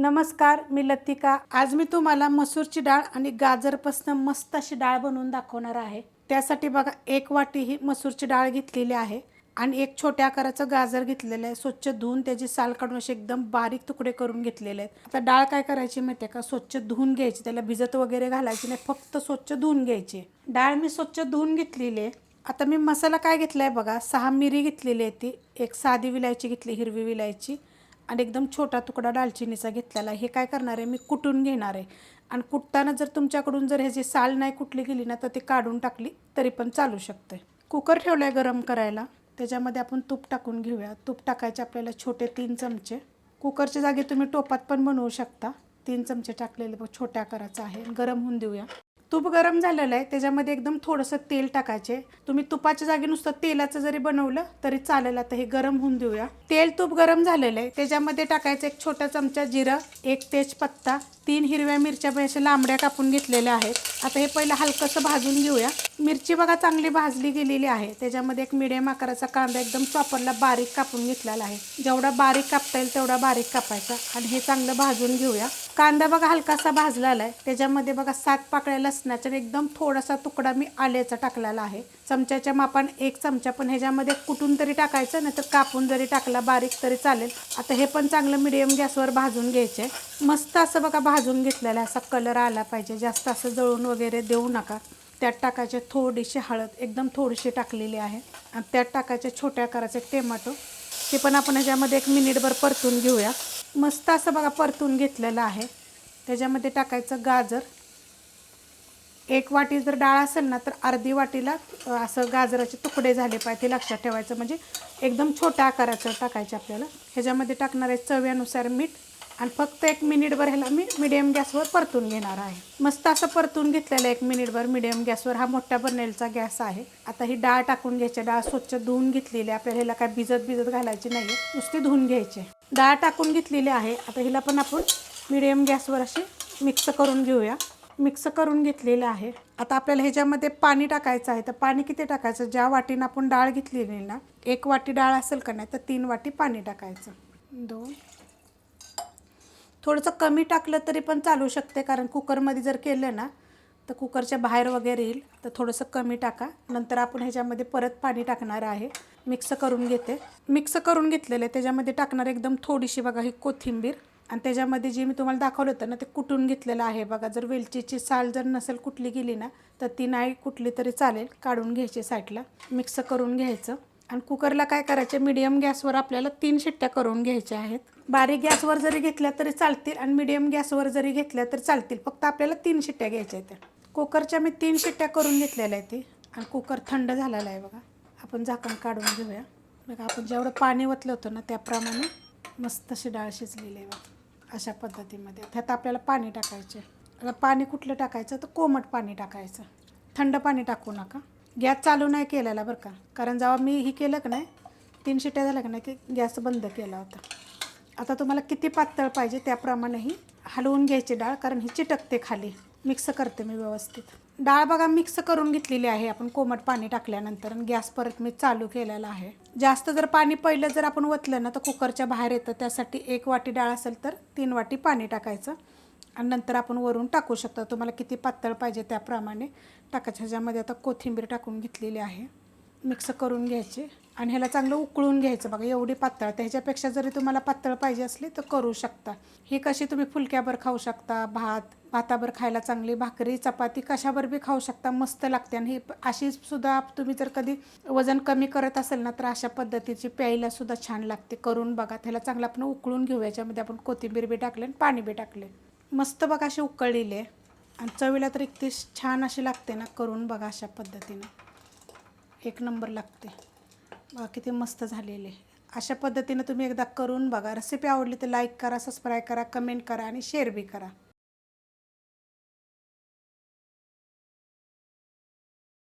नमस्कार, मी लतिका। आज मी तुम्हाला मसूरची डाळ आणि गाजरपासून मस्त अशी डाळ बनवून दाखवणार आहे। त्यासाठी बघा 1 वाटी ही मसूरची डाळ घेतलेली आहे आणि एक छोट्या आकाराचं गाजर घेतलेलं आहे। स्वच्छ धुवून त्याची साल काढून असे एकदम बारीक तुकडे करून घेतलेले आहेत। आता डाळ काय करायची माहिती आहे का, स्वच्छ धुवून घ्यायची, त्याला भिजत वगैरे घालायची नाही, फक्त स्वच्छ धुवून घ्यायची। डाळ मी स्वच्छ धुवून घेतलेली आहे। आता मी मसाला काय घेतलाय बघा, 6 मिरी घेतलेली आहे, ती एक साधी विलायची घेतली, हिरवी विलायची, आणि एकदम छोटा तुकडा दालचिनीचा घेतलेला आहे। हे काय करणार आहे मी कुटून घेणार आहे आणि कुटताना जर तुमच्याकडून जर ह्याची साल नाही कुटली गेली ना तर ते काढून टाकली तरी पण चालू शकते। कुकर ठेवलाय गरम करायला, त्याच्यामध्ये आपण तूप टाकून घेऊया। तूप टाकायचे आपल्याला छोटे 3 चमचे। कुकरच्या जागी तुम्ही टोपात पण बनवू शकता। 3 चमचे टाकलेले बघ, छोट्या आकाराचा आहे। गरम होऊन देऊया। तूप गरम झालेलं आहे, त्याच्यामध्ये एकदम थोडंसं तेल टाकायचे। तुम्ही तुपाच्या जागी नुसतं तेलाचं जरी बनवलं तरी चालेल। आता हे गरम होऊन देऊया। तेल तूप गरम झालेलं आहे, त्याच्यामध्ये टाकायचं 1 छोटा चमचा जिरं, 1 तेजपत्ता, 3 हिरव्या मिरच्या अशा लांबड्या कापून घेतलेल्या आहेत। आता हे पहिलं हलकंसं भाजून घेऊया। मिरची बघा चांगली भाजली गेलेली आहे। त्याच्यामध्ये एक मीडियम आकाराचा कांदा एकदम चॉपरला बारीक कापून घेतलेला आहे। जेवढा बारीक कापता येईल तेवढा बारीक कापायचा आणि हे चांगलं भाजून घेऊया। कांदा बघा हलकासा भाजलेला आहे, त्याच्यामध्ये बघा 7 पाकळ्या लसणाच्या एकदम थोडासा तुकडा मी आल्याचा टाकलेला आहे। चमच्याच्या मापाने 1 चमचा, पण ह्याच्यामध्ये कुटून तरी टाकायचं, नाही तर कापून जरी टाकला बारीक तरी चालेल। आता हे पण चांगलं मीडियम गॅसवर भाजून घ्यायचे। मस्त असं बघा भाजून घेतलेलं आहे, असा कलर आला पाहिजे, जास्त असं जळून वगैरे देऊ नका। त्यात टाकायचे थोडीशी हळद, एकदम थोडीशी टाकलेली आहे, आणि त्यात टाकायचे छोट्या आकाराचे टोमॅटो, ते पण आपण ह्याच्यामध्ये 1 मिनिटभर परतून घेऊया। मस्त असं बघा परतून घेतलेलं आहे। त्याच्यामध्ये टाकायचं गाजर, 1 वाटी जर डाळ असेल ना तर अर्धी वाटीला असं गाजराचे तुकडे झाले पाहिजे, ते लक्षात ठेवायचं। म्हणजे एकदम छोट्या आकाराचं टाकायचं आपल्याला। ह्याच्यामध्ये टाकणार आहे चवीनुसार मीठ, आणि फक्त 1 मिनिटभर ह्याला मी मिडियम गॅसवर परतून घेणार आहे। मस्त असं परतून घेतलेलं 1 मिनिटभर मिडियम गॅसवर। हा मोठ्या बर्नरचा गॅस आहे। आता ही डाळ टाकून घ्यायची। डाळ स्वच्छ धुवून घेतलेली आहे, आपल्याला ह्याला काय भिजत घालायची नाही, नुसती धुवून घ्यायची। डाळ टाकून घेतलेली आहे। आता हिला पण आपण मिडियम गॅसवर अशी मिक्स करून घेऊया। मिक्स करून घेतलेलं आहे। आता आपल्याला ह्याच्यामध्ये पाणी टाकायचं आहे। तर पाणी किती टाकायचं, ज्या वाटीनं आपण डाळ घेतलेली ना, 1 वाटी डाळ असेल का नाही तर 3 वाटी पाणी टाकायचं। 2, थोडंसं कमी टाकलं तरी पण चालू शकते, कारण कुकरमध्ये जर केलं ना तर कुकरच्या बाहेर वगैरे येईल, तर थोडंसं कमी टाका। नंतर आपण ह्याच्यामध्ये परत पाणी टाकणार आहे। मिक्स करून घेते। मिक्स करून घेतलेलं आहे, त्याच्यामध्ये टाकणार एकदम थोडीशी बघा ही कोथिंबीर, आणि त्याच्यामध्ये जे मी तुम्हाला दाखवलं होतं ना ते कुटून घेतलेलं आहे बघा। जर वेलचीची साल जर नसेल कुटली गेली ना तर ती नाही कुटली तरी चालेल, काढून घ्यायची साईडला। मिक्स करून घ्यायचं आणि कुकरला काय करायचे, मीडियम गॅसवर आपल्याला 3 शिट्ट्या करून घ्यायच्या आहेत। बारीक गॅसवर जरी घेतल्या तरी चालतील आणि मीडियम गॅसवर जरी घेतल्या तरी चालतील, फक्त आपल्याला 3 शिट्ट्या घ्यायच्या आहेत। कुकरच्या मी 3 शिट्ट्या करून घेतलेल्या आहेत ती, आणि कुकर थंड झालेला आहे बघा। आपण झाकण काढून घेऊया। बघा आपण जेवढं पाणी ओतलं होतं ना त्याप्रमाणे मस्त अशी डाळ शिजलेली आहे बघा, अशा पद्धतीमध्ये। त्यात आपल्याला पाणी टाकायचे। आता पाणी कुठलं टाकायचं तर कोमट पाणी टाकायचं, थंड पाणी टाकू नका। गॅस चालू नाही केलेला बरं का, कारण जेव्हा मी ही केलं का नाही 3 शिट्ट्या झाल्या का नाही की गॅस बंद केला होता। आता तुम्हाला किती पातळ पाहिजे त्याप्रमाणे ही हलवून घ्यायची डाळ, कारण ही चिटकते खाली। मिक्स करते मी व्यवस्थित। डाळ बघा मिक्स करून घेतलेली आहे आपण कोमट पाणी टाकल्यानंतर, आणि गॅस परत मी चालू केलेला आहे। जास्त जर पाणी पहिलं जर आपण ओतलं ना तर कुकरच्या बाहेर येतं, त्यासाठी 1 वाटी डाळ असेल तर 3 वाटी पाणी टाकायचं, आणि नंतर आपण वरून टाकू शकता। तुम्हाला किती पातळ पाहिजे त्याप्रमाणे टाकायचं। ह्याच्यामध्ये आता कोथिंबीर टाकून घेतलेली आहे। मिक्स करून घ्यायचे आणि ह्याला चांगलं उकळून घ्यायचं बघा, एवढी पातळ। त्याच्यापेक्षा जरी तुम्हाला पातळ पाहिजे असली तर करू शकता। ही कशी तुम्ही फुलक्यावर खाऊ शकता, भातावर खायला चांगली, भाकरी चपाती कशावर बी खाऊ शकता, मस्त लागते। आणि ही अशी सुद्धा तुम्ही जर कधी वजन कमी करत असेल ना तर अशा पद्धतीची प्यायला सुद्धा छान लागते, करून बघा। त्याला चांगलं आपण उकळून घेऊ। याच्यामध्ये आपण कोथिंबीर बी टाकले आणि पाणी बी टाकले, मस्त बघा अशी उकळलेली आहे, आणि चवीला तर इतकी छान अशी लागते ना, करून बघा अशा पद्धतीने, 1 नंबर लागते बघा, किती मस्त झालेले। अशा पद्धतीने तुम्ही एकदा करून बघा। रेसिपी आवडली तर लाईक करा, सबस्क्राईब करा, कमेंट करा आणि शेअर बी करा।